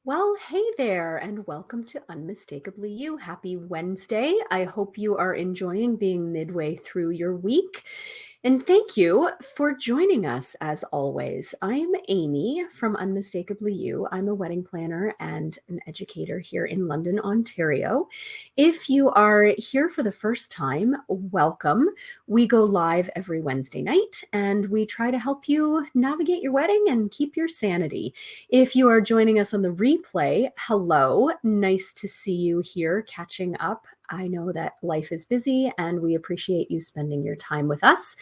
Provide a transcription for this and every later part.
Well, hey there, and welcome to Unmistakably You. Happy Wednesday. I hope you are enjoying being midway through your week. And thank you for joining us as always. I'm Amy from Unmistakably You. I'm a wedding planner and an educator here in London, Ontario. If you are here for the first time, welcome. We go live every Wednesday night and we try to help you navigate your wedding and keep your sanity. If you are joining us on the replay, hello. Nice to see you here catching up. I know that life is busy and we appreciate you spending your time with us.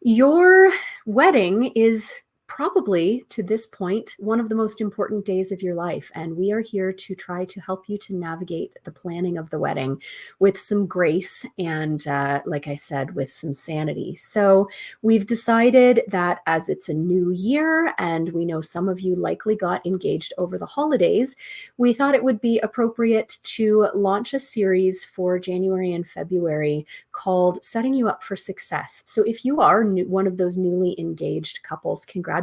Your wedding is probably, to this point, one of the most important days of your life. And we are here to try to help you to navigate the planning of the wedding with some grace and, like I said, with some sanity. So we've decided that as it's a new year and we know some of you likely got engaged over the holidays, we thought it would be appropriate to launch a series for January and February called Setting You Up for Success. So if you are one of those newly engaged couples, congratulations,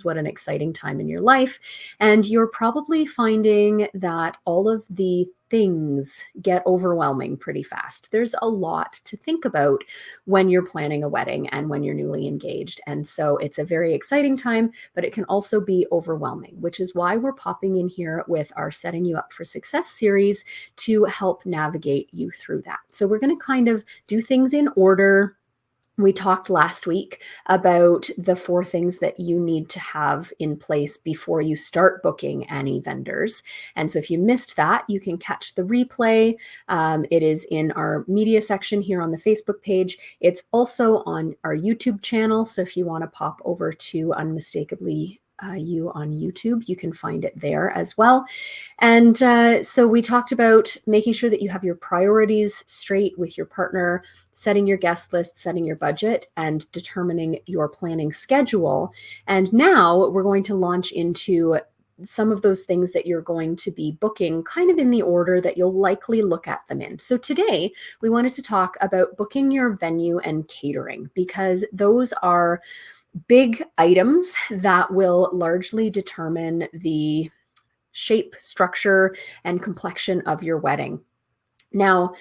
what an exciting time in your life. And you're probably finding that all of the things get overwhelming pretty fast. There's a lot to think about when you're planning a wedding and when you're newly engaged. And so it's a very exciting time, but it can also be overwhelming, which is why we're popping in here with our Setting You Up for Success series to help navigate you through that. So we're going to kind of do things in order. We talked last week about the 4 things that you need to have in place before you start booking any vendors. And so if you missed that, you can catch the replay. It is in our media section here on the Facebook page. It's also on our YouTube channel. So if you want to pop over to Unmistakably You on YouTube, you can find it there as well. And so we talked about making sure that you have your priorities straight with your partner, setting your guest list, setting your budget, and determining your planning schedule. And now we're going to launch into some of those things that you're going to be booking kind of in the order that you'll likely look at them in. So today we wanted to talk about booking your venue and catering, because those are big items that will largely determine the shape, structure, and complexion of your wedding. Now,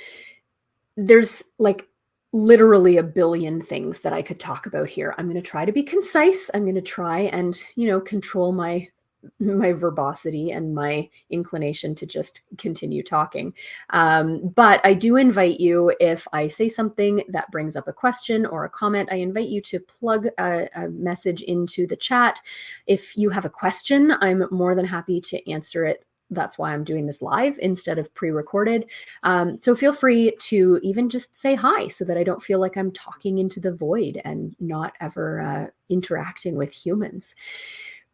there's like literally a billion things that I could talk about here. I'm going to try to be concise. I'm going to try and, control my verbosity and my inclination to just continue talking. But I do invite you, if I say something that brings up a question or a comment, I invite you to plug a message into the chat. If you have a question, I'm more than happy to answer it. That's why I'm doing this live instead of pre-recorded. So feel free to even just say hi so that I don't feel like I'm talking into the void and not ever interacting with humans.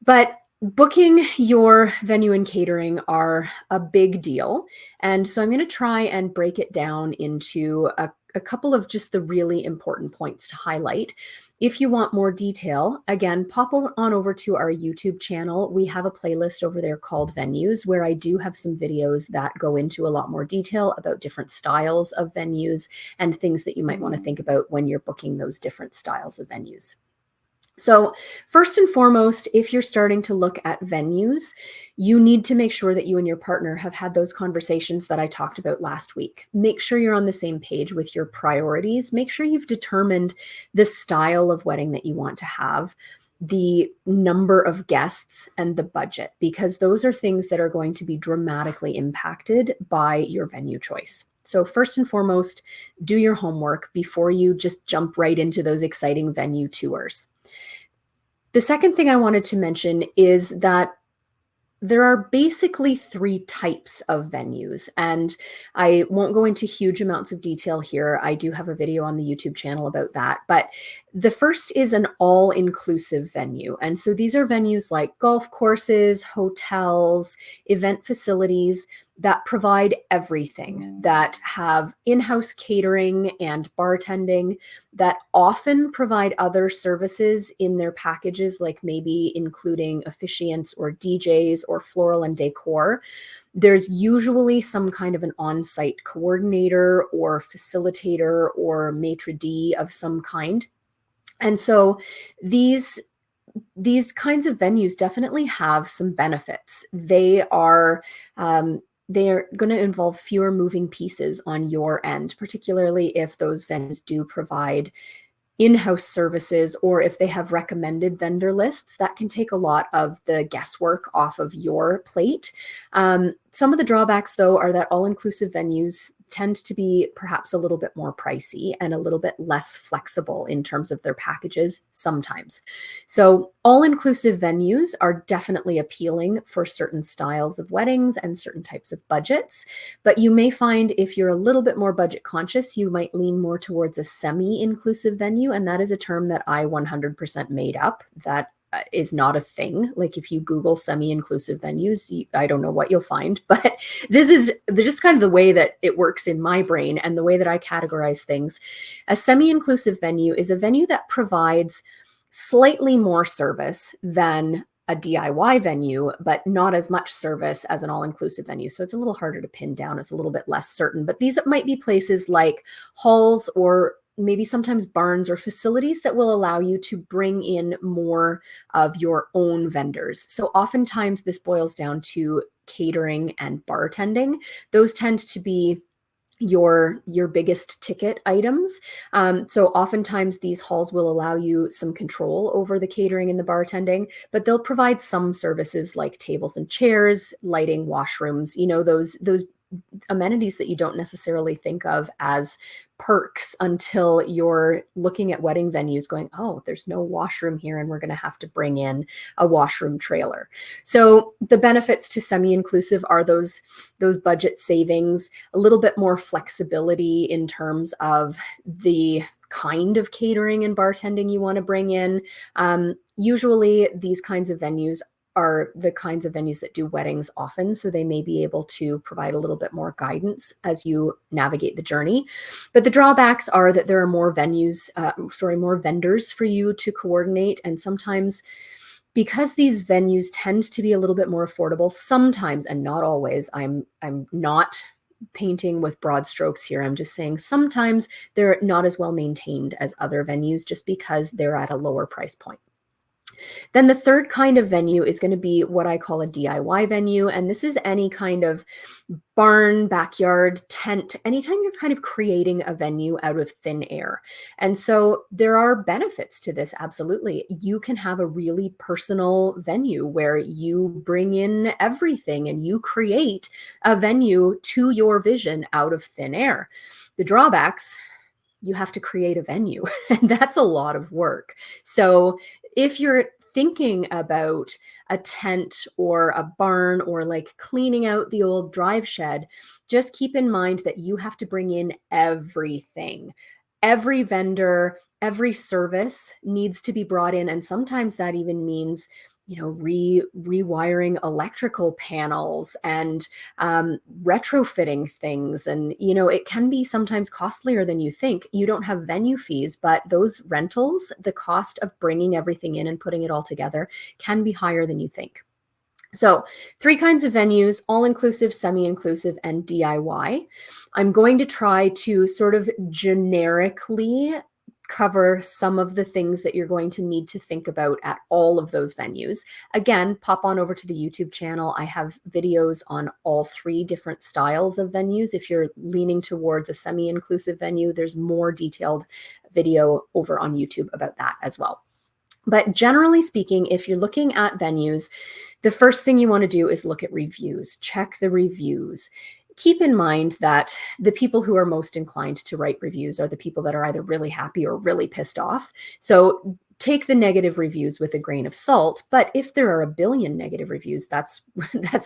But booking your venue and catering are a big deal. And so I'm going to try and break it down into a couple of just the really important points to highlight. If you want more detail, again, pop on over to our YouTube channel. We have a playlist over there called Venues, where I do have some videos that go into a lot more detail about different styles of venues and things that you might want to think about when you're booking those different styles of venues. So first and foremost, if you're starting to look at venues, you need to make sure that you and your partner have had those conversations that I talked about last week. Make sure you're on the same page with your priorities. Make sure you've determined the style of wedding that you want to have, the number of guests, and the budget, because those are things that are going to be dramatically impacted by your venue choice. So first and foremost, do your homework before you just jump right into those exciting venue tours. The second thing I wanted to mention is that there are basically 3 types of venues, and I won't go into huge amounts of detail here. I do have a video on the YouTube channel about that. But the first is an all-inclusive venue. And so these are venues like golf courses, hotels, event facilities that provide everything, that have in-house catering and bartending, that often provide other services in their packages, like maybe including officiants or DJs or floral and decor. There's usually some kind of an on-site coordinator or facilitator or maitre d' of some kind. And so these these kinds of venues definitely have some benefits. They're going to involve fewer moving pieces on your end, particularly if those venues do provide in-house services, or if they have recommended vendor lists. That can take a lot of the guesswork off of your plate. Some of the drawbacks, though, are that all-inclusive venues tend to be perhaps a little bit more pricey and a little bit less flexible in terms of their packages sometimes. So all-inclusive venues are definitely appealing for certain styles of weddings and certain types of budgets, but you may find if you're a little bit more budget conscious, you might lean more towards a semi-inclusive venue, and that is a term that I 100% made up. That is not a thing. Like if you Google semi-inclusive venues, I don't know what you'll find, but this is just kind of the way that it works in my brain and the way that I categorize things. A semi-inclusive venue is a venue that provides slightly more service than a DIY venue, but not as much service as an all-inclusive venue. So it's a little harder to pin down. It's a little bit less certain, but these might be places like halls or maybe sometimes barns or facilities that will allow you to bring in more of your own vendors. So oftentimes this boils down to catering and bartending. Those tend to be your biggest ticket items. So oftentimes these halls will allow you some control over the catering and the bartending, but they'll provide some services like tables and chairs, lighting, washrooms, those amenities that you don't necessarily think of as perks until you're looking at wedding venues going, oh, there's no washroom here and we're going to have to bring in a washroom trailer. So the benefits to semi-inclusive are those budget savings, a little bit more flexibility in terms of the kind of catering and bartending you want to bring in. Usually these kinds of venues are the kinds of venues that do weddings often, so they may be able to provide a little bit more guidance as you navigate the journey. But the drawbacks are that there are more more vendors for you to coordinate, and sometimes because these venues tend to be a little bit more affordable, sometimes, and not always, I'm not painting with broad strokes here. I'm just saying sometimes they're not as well maintained as other venues just because they're at a lower price point. Then the third kind of venue is going to be what I call a DIY venue. And this is any kind of barn, backyard, tent, anytime you're kind of creating a venue out of thin air. And so there are benefits to this, absolutely. You can have a really personal venue where you bring in everything and you create a venue to your vision out of thin air. The drawbacks, you have to create a venue, and that's a lot of work. So if you're thinking about a tent or a barn or like cleaning out the old drive shed, just keep in mind that you have to bring in everything. Every vendor, every service needs to be brought in. And sometimes that even means rewiring electrical panels and retrofitting things. And, it can be sometimes costlier than you think. You don't have venue fees, but those rentals, the cost of bringing everything in and putting it all together can be higher than you think. So 3 kinds of venues: all-inclusive, semi-inclusive, and DIY. I'm going to try to sort of generically cover some of the things that you're going to need to think about at all of those venues. Again, pop on over to the YouTube channel. I have videos on all 3 different styles of venues. If you're leaning towards a semi-inclusive venue, there's more detailed video over on YouTube about that as well. But generally speaking, if you're looking at venues, the first thing you want to do is look at reviews. Check the reviews. Keep in mind that the people who are most inclined to write reviews are the people that are either really happy or really pissed off. So take the negative reviews with a grain of salt. But if there are a billion negative reviews, that's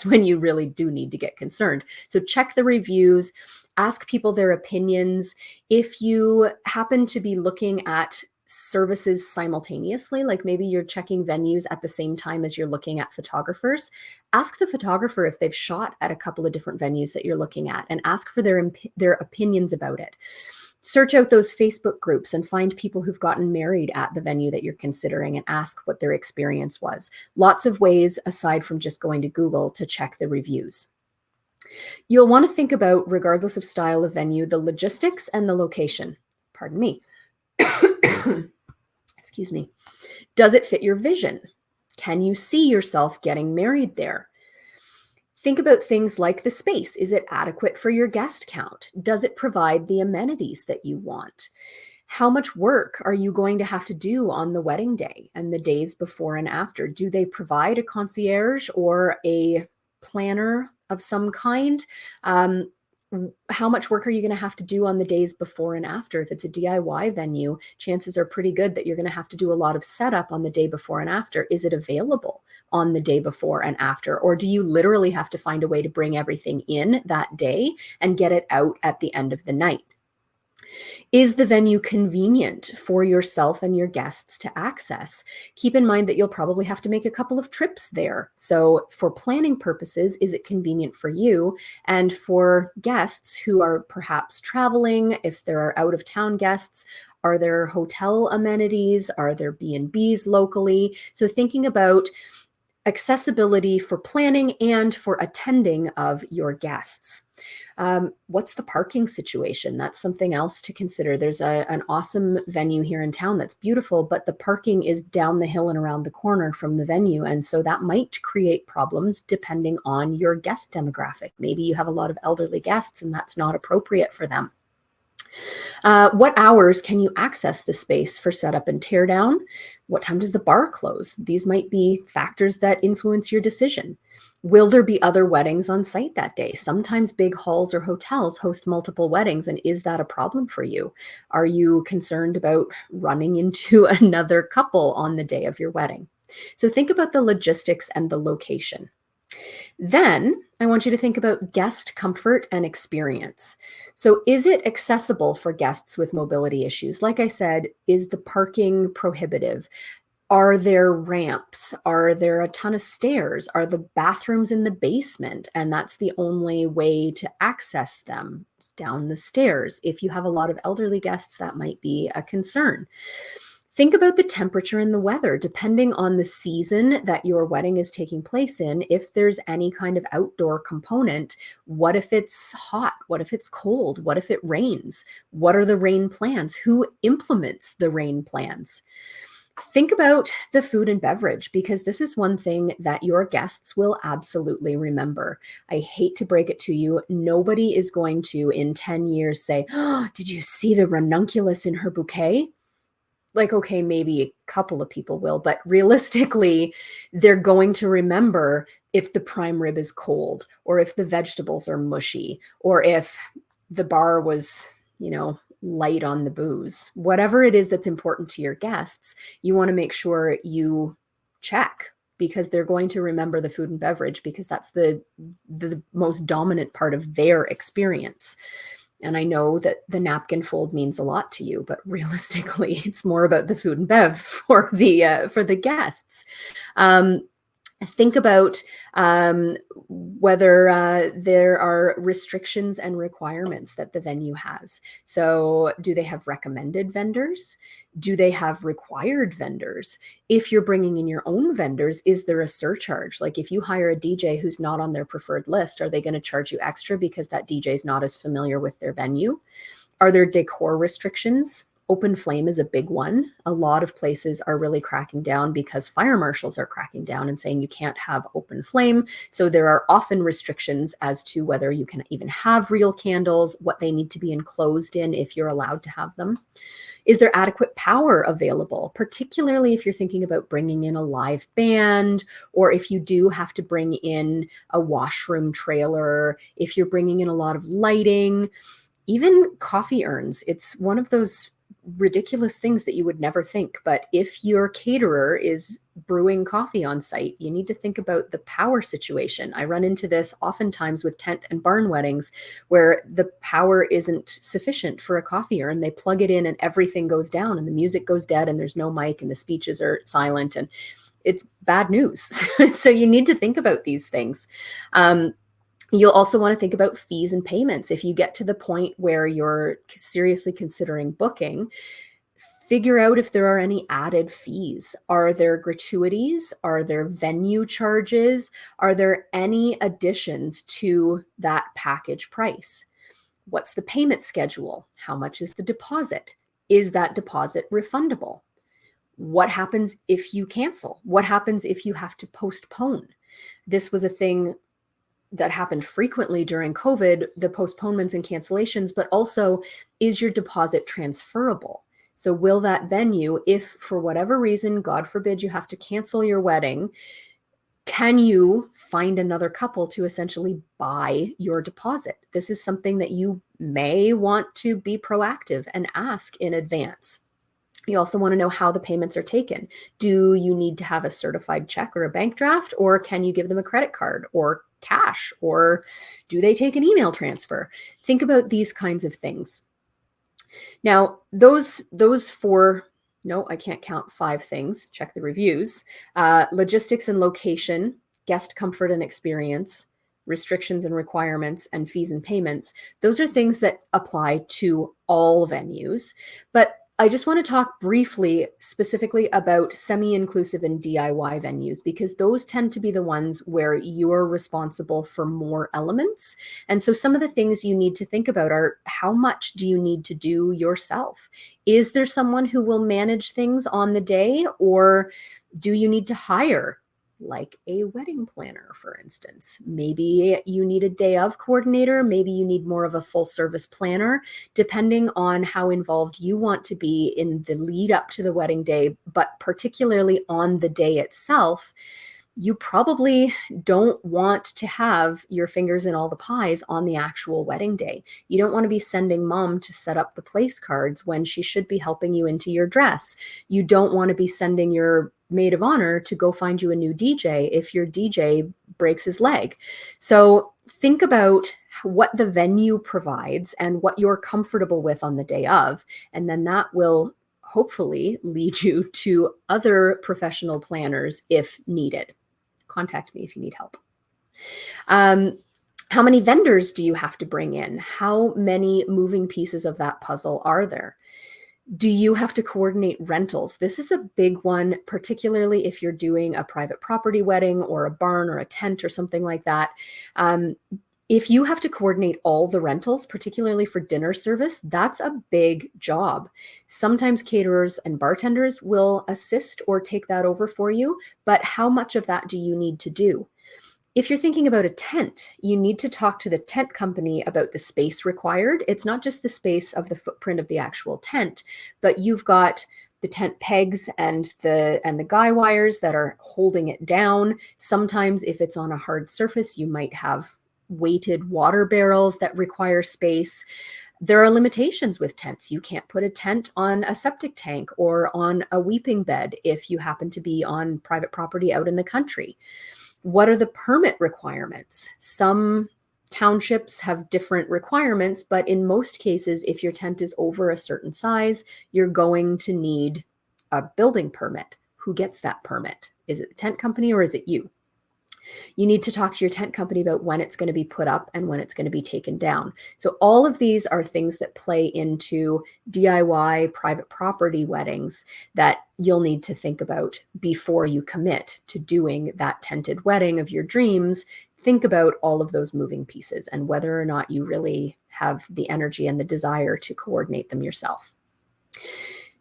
when you really do need to get concerned. So check the reviews, ask people their opinions. If you happen to be looking at services simultaneously, like maybe you're checking venues at the same time as you're looking at photographers, ask the photographer if they've shot at a couple of different venues that you're looking at and ask for their opinions about it. Search out those Facebook groups and find people who've gotten married at the venue that you're considering and ask what their experience was. Lots of ways aside from just going to Google to check the reviews. You'll want to think about, regardless of style of venue, the logistics and the location. Pardon me. Excuse me. Does it fit your vision? Can you see yourself getting married there? Think about things like the space. Is it adequate for your guest count? Does it provide the amenities that you want? How much work are you going to have to do on the wedding day and the days before and after? Do they provide a concierge or a planner of some kind? How much work are you going to have to do on the days before and after? If it's a DIY venue, chances are pretty good that you're going to have to do a lot of setup on the day before and after. Is it available on the day before and after? Or do you literally have to find a way to bring everything in that day and get it out at the end of the night? Is the venue convenient for yourself and your guests to access? Keep in mind that you'll probably have to make a couple of trips there. So for planning purposes, is it convenient for you? And for guests who are perhaps traveling, if there are out of town guests, are there hotel amenities? Are there B&Bs locally? So thinking about accessibility for planning and for attending of your guests. What's the parking situation? That's something else to consider. There's an awesome venue here in town that's beautiful, but the parking is down the hill and around the corner from the venue. And so that might create problems depending on your guest demographic. Maybe you have a lot of elderly guests and that's not appropriate for them. What hours can you access the space for setup and tear down? What time does the bar close? These might be factors that influence your decision. Will there be other weddings on site that day? Sometimes big halls or hotels host multiple weddings, and is that a problem for you? Are you concerned about running into another couple on the day of your wedding? So think about the logistics and the location. Then I want you to think about guest comfort and experience. So is it accessible for guests with mobility issues? Like I said, is the parking prohibitive? Are there ramps? Are there a ton of stairs? Are the bathrooms in the basement? And that's the only way to access them. It's down the stairs. If you have a lot of elderly guests, that might be a concern. Think about the temperature and the weather, depending on the season that your wedding is taking place in. If there's any kind of outdoor component, what if it's hot? What if it's cold? What if it rains? What are the rain plans? Who implements the rain plans? Think about the food and beverage, because this is one thing that your guests will absolutely remember. I hate to break it to you. Nobody is going to, in 10 years, say, "Oh, did you see the ranunculus in her bouquet?" Like, okay, maybe a couple of people will, but realistically, they're going to remember if the prime rib is cold, or if the vegetables are mushy, or if the bar was, light on the booze. Whatever it is that's important to your guests, you want to make sure you check, because they're going to remember the food and beverage, because that's the most dominant part of their experience. And I know that the napkin fold means a lot to you, but realistically, it's more about the food and bev for the guests. Think about whether there are restrictions and requirements that the venue has. So do they have recommended vendors? Do they have required vendors? If you're bringing in your own vendors, is there a surcharge? Like if you hire a DJ who's not on their preferred list, are they going to charge you extra because that DJ is not as familiar with their venue? Are there decor restrictions? Open flame is a big one. A lot of places are really cracking down because fire marshals are cracking down and saying you can't have open flame. So there are often restrictions as to whether you can even have real candles, what they need to be enclosed in if you're allowed to have them. Is there adequate power available, particularly if you're thinking about bringing in a live band, or if you do have to bring in a washroom trailer, if you're bringing in a lot of lighting, even coffee urns. It's one of those ridiculous things that you would never think. But if your caterer is brewing coffee on site, you need to think about the power situation. I run into this oftentimes with tent and barn weddings where the power isn't sufficient for a coffee urn. They plug it in and everything goes down and the music goes dead and there's no mic and the speeches are silent and it's bad news. So you need to think about these things. You'll also want to think about fees and payments. If you get to the point where you're seriously considering booking, figure out if there are any added fees. Are there gratuities? Are there venue charges? Are there any additions to that package price? What's the payment schedule? How much is the deposit? Is that deposit refundable? What happens if you cancel? What happens if you have to postpone? This was a thing that happened frequently during COVID, the postponements and cancellations, but also, is your deposit transferable? So will that venue, if for whatever reason, God forbid, you have to cancel your wedding, can you find another couple to essentially buy your deposit? This is something that you may want to be proactive and ask in advance. You also want to know how the payments are taken. Do you need to have a certified check or a bank draft, or can you give them a credit card or cash, or do they take an email transfer? Think about these kinds of things. Now, those four, no, I can't count 5 things. Check the reviews. Logistics and location, guest comfort and experience, restrictions and requirements, and fees and payments. Those are things that apply to all venues. But I just want to talk briefly specifically about semi-inclusive and DIY venues, because those tend to be the ones where you're responsible for more elements. And so some of the things you need to think about are, how much do you need to do yourself? Is there someone who will manage things on the day, or do you need to hire like a wedding planner, for instance? Maybe you need a day of coordinator. Maybe you need more of a full service planner, depending on how involved you want to be in the lead up to the wedding day, but particularly on the day itself. You probably don't want to have your fingers in all the pies on the actual wedding day. You don't want to be sending mom to set up the place cards when she should be helping you into your dress. You don't want to be sending your maid of honor to go find you a new DJ if your DJ breaks his leg. So think about what the venue provides and what you're comfortable with on the day of, and then that will hopefully lead you to other professional planners if needed. Contact me if you need help. How many vendors do you have to bring in? How many moving pieces of that puzzle are there? Do you have to coordinate rentals? This is a big one, particularly if you're doing a private property wedding or a barn or a tent or something like that. If you have to coordinate all the rentals, particularly for dinner service, that's a big job. Sometimes caterers and bartenders will assist or take that over for you, but how much of that do you need to do? If you're thinking about a tent, you need to talk to the tent company about the space required. It's not just the space of the footprint of the actual tent, but you've got the tent pegs and the guy wires that are holding it down. Sometimes if it's on a hard surface, you might have weighted water barrels that require space. There are limitations with tents. You can't put a tent on a septic tank or on a weeping bed if you happen to be on private property out in the country. What are the permit requirements? Some townships have different requirements, but in most cases, if your tent is over a certain size, you're going to need a building permit. Who gets that permit? Is it the tent company or is it you? You need to talk to your tent company about when it's going to be put up and when it's going to be taken down. So all of these are things that play into DIY private property weddings that you'll need to think about before you commit to doing that tented wedding of your dreams. Think about all of those moving pieces and whether or not you really have the energy and the desire to coordinate them yourself.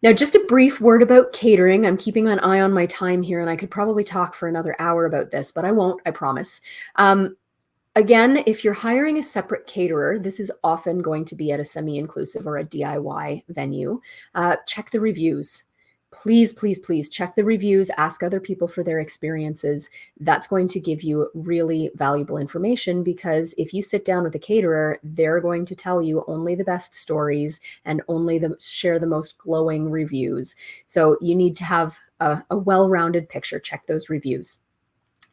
Now, just a brief word about catering. I'm keeping an eye on my time here, and I could probably talk for another hour about this, but I won't, I promise. Again, if you're hiring a separate caterer, this is often going to be at a semi-inclusive or a DIY venue. Check the reviews. Please, please, please check the reviews. Ask other people for their experiences. That's going to give you really valuable information, because if you sit down with a caterer, they're going to tell you only the best stories and only share the most glowing reviews. So you need to have a well-rounded picture. Check those reviews.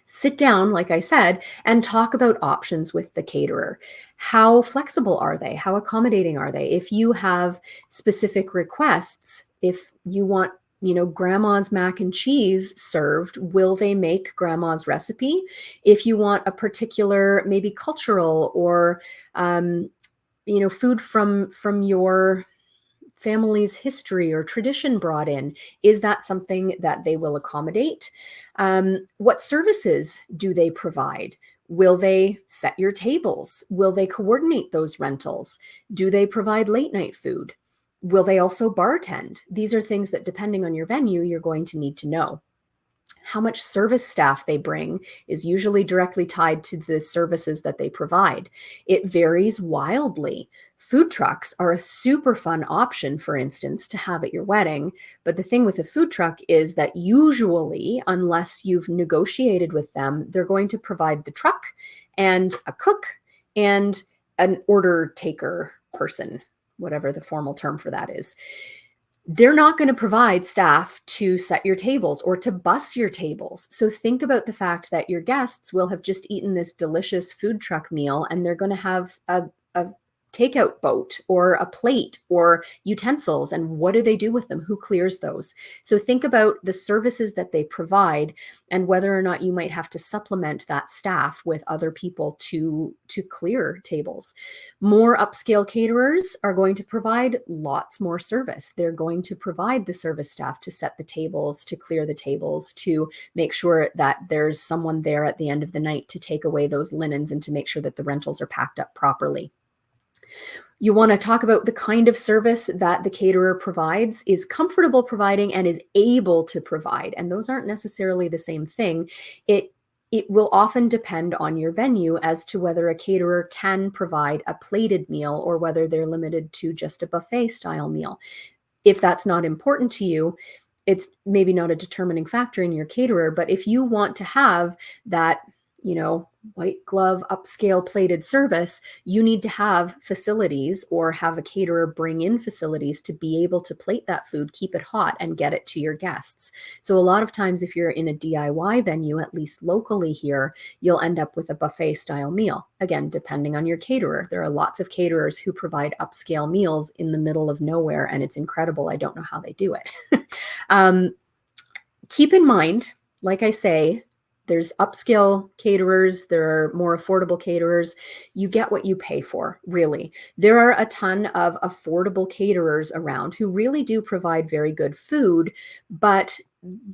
Sit down, like I said, and talk about options with the caterer. How flexible are they? How accommodating are they? If you have specific requests, if you want, grandma's mac and cheese served, will they make grandma's recipe? If you want a particular, maybe cultural or, food from your family's history or tradition brought in, is that something that they will accommodate? What services do they provide? Will they set your tables? Will they coordinate those rentals? Do they provide late night food? Will they also bartend? These are things that, depending on your venue, you're going to need to know. How much service staff they bring is usually directly tied to the services that they provide. It varies wildly. Food trucks are a super fun option, for instance, to have at your wedding. But the thing with a food truck is that usually, unless you've negotiated with them, they're going to provide the truck and a cook and an order taker person, whatever the formal term for that is. They're not going to provide staff to set your tables or to bus your tables. So think about the fact that your guests will have just eaten this delicious food truck meal, and they're going to have a takeout boat or a plate or utensils. And what do they do with them? Who clears those? So think about the services that they provide and whether or not you might have to supplement that staff with other people to clear tables. More upscale caterers are going to provide lots more service. They're going to provide the service staff to set the tables, to clear the tables, to make sure that there's someone there at the end of the night to take away those linens and to make sure that the rentals are packed up properly. You want to talk about the kind of service that the caterer provides, is comfortable providing, and is able to provide. And those aren't necessarily the same thing. It will often depend on your venue as to whether a caterer can provide a plated meal or whether they're limited to just a buffet style meal. If that's not important to you, it's maybe not a determining factor in your caterer. But if you want to have that, white glove upscale plated service, you need to have facilities or have a caterer bring in facilities to be able to plate that food, keep it hot, and get it to your guests. So a lot of times, if you're in a DIY venue, at least locally here, you'll end up with a buffet style meal. Again, depending on your caterer. There are lots of caterers who provide upscale meals in the middle of nowhere, and it's incredible. I don't know how they do it. Keep in mind, like I say, there's upscale caterers, there are more affordable caterers. You get what you pay for, really. There are a ton of affordable caterers around who really do provide very good food, but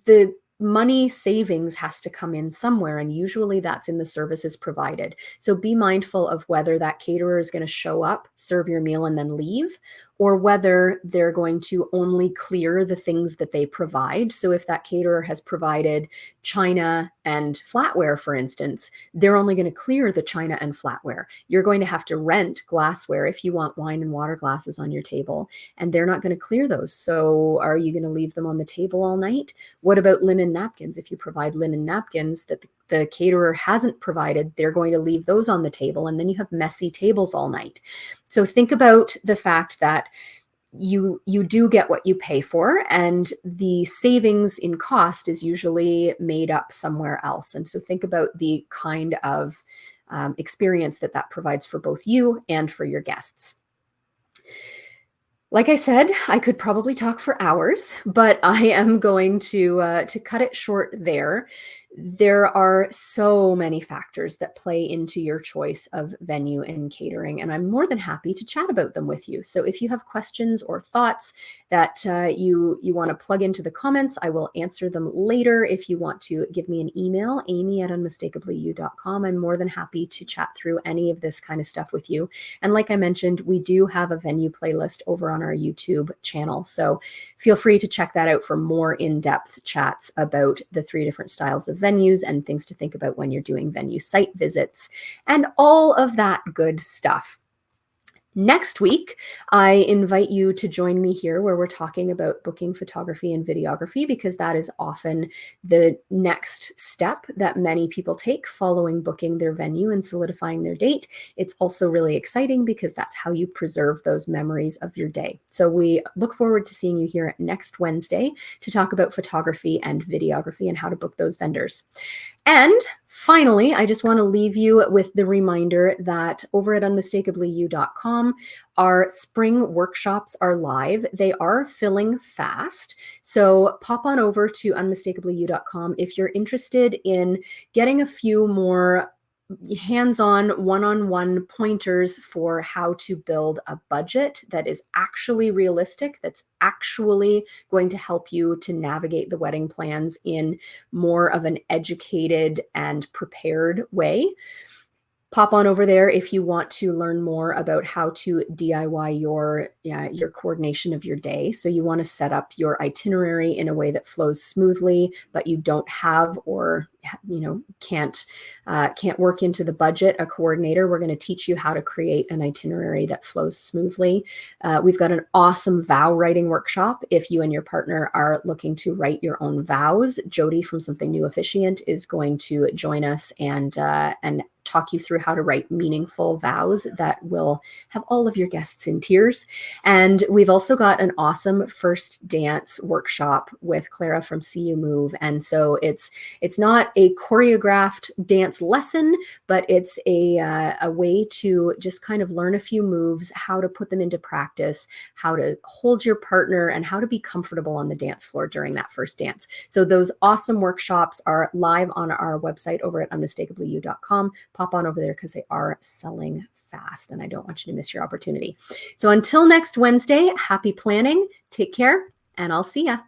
the money savings has to come in somewhere, and usually that's in the services provided. So be mindful of whether that caterer is going to show up, serve your meal, and then leave, or whether they're going to only clear the things that they provide. So if that caterer has provided china and flatware, for instance, they're only going to clear the china and flatware. You're going to have to rent glassware if you want wine and water glasses on your table, and they're not going to clear those. So are you going to leave them on the table all night? What about linen napkins? If you provide linen napkins that the caterer hasn't provided, they're going to leave those on the table, and then you have messy tables all night. So think about the fact that you do get what you pay for, and the savings in cost is usually made up somewhere else. And so think about the kind of experience that provides for both you and for your guests. Like I said, I could probably talk for hours, but I am going to cut it short there. There are so many factors that play into your choice of venue and catering, and I'm more than happy to chat about them with you. So if you have questions or thoughts that you want to plug into the comments, I will answer them later. If you want to give me an email, amy@unmistakably.you.com, I'm more than happy to chat through any of this kind of stuff with you. And like I mentioned, we do have a venue playlist over on our YouTube channel, so feel free to check that out for more in-depth chats about the 3 different styles of venues and things to think about when you're doing venue site visits and all of that good stuff. Next week, I invite you to join me here where we're talking about booking photography and videography, because that is often the next step that many people take following booking their venue and solidifying their date. It's also really exciting because that's how you preserve those memories of your day. So we look forward to seeing you here next Wednesday to talk about photography and videography and how to book those vendors. And finally, I just want to leave you with the reminder that over at unmistakably.you.com, our spring workshops are live. They are filling fast. So pop on over to unmistakably.you.com if you're interested in getting a few more hands-on, one-on-one pointers for how to build a budget that is actually realistic, that's actually going to help you to navigate the wedding plans in more of an educated and prepared way. pop on over there if you want to learn more about how to DIY your coordination of your day. So you want to set up your itinerary in a way that flows smoothly, but you don't have or can't work into the budget a coordinator. We're going to teach you how to create an itinerary that flows smoothly. We've got an awesome vow writing workshop. If you and your partner are looking to write your own vows, Jody from Something New Officiant is going to join us and talk you through how to write meaningful vows that will have all of your guests in tears. And we've also got an awesome first dance workshop with Clara from See You Move. And so it's not a choreographed dance lesson, but it's a way to just kind of learn a few moves, how to put them into practice, how to hold your partner, and how to be comfortable on the dance floor during that first dance. So those awesome workshops are live on our website over at unmistakably.you.com. Pop on over there because they are selling fast and I don't want you to miss your opportunity. So until next Wednesday, happy planning, take care, and I'll see ya.